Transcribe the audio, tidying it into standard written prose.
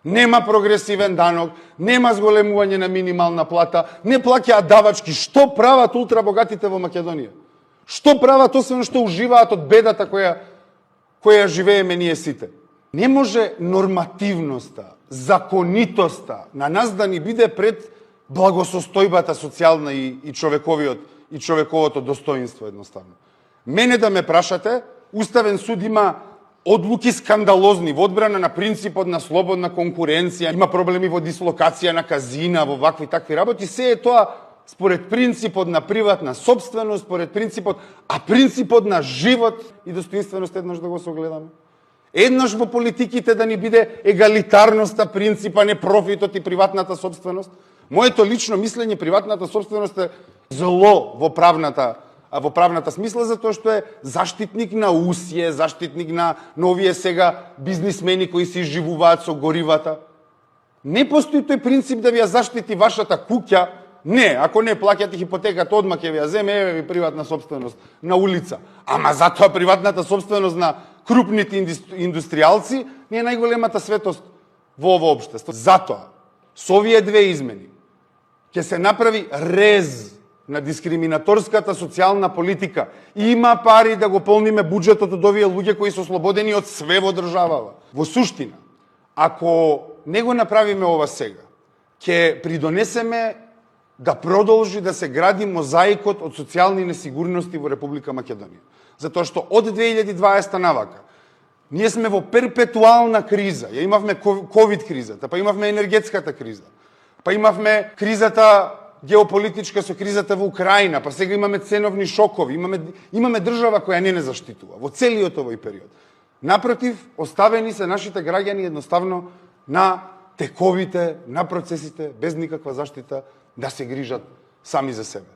нема прогресивен данок, нема зголемување на минимална плата, не плаќаат давачки. Што прават ултрабогатите во Македонија? Што прават освен што уживаат од бедата која живееме ние сите? Не може нормативноста, законитоста на нас да ни биде пред благосостојбата социјална и човековото достоинство едноставно. Мене да ме прашате, Уставен суд има одлуки скандалозни во одбрана на принципот на слободна конкуренција, има проблеми во дислокација на казина, во вакви такви работи, се е тоа според принципот на приватна собственост, според принципот на живот и достоинственост еднаш да го согледаме. Еднаш во политиките да ни биде егалитарноста, принципа, не профитот и приватната собственост. Моето лично мислење, приватната собственост е зло во правната смисла, затоа што е заштитник на усие, заштитник на овие сега бизнисмени кои се изживуваат со горивата. Не постои тој принцип да ви ја заштити вашата куќа. Не, ако не плаќате хипотеката, одма ќе ви ја земе, еве ви приватна собственост на улица. Ама затоа приватната собственост на крупните индустријалци не е најголемата светост во ово општество. Затоа, со овие две измени, ќе се направи рез на дискриминаторската социјална политика. Има пари да го полниме буџетот од овие луѓе кои се ослободени од све во државава. Во суштина, ако не го направиме ова сега, ќе придонесеме да продолжи да се гради мозаикот од социјални несигурности во Република Македонија. Затоа што од 2020 навака ние сме во перпетуална криза. Ја имавме ковид кризата, па имавме енергетската криза, па имавме кризата геополитичка со кризата во Украина, па сега имаме ценовни шокови, имаме држава која не заштитува во целиот овој период. Напротив, оставени се нашите граѓани едноставно на тековите, на процесите, без никаква заштита, да се грижат сами за себе.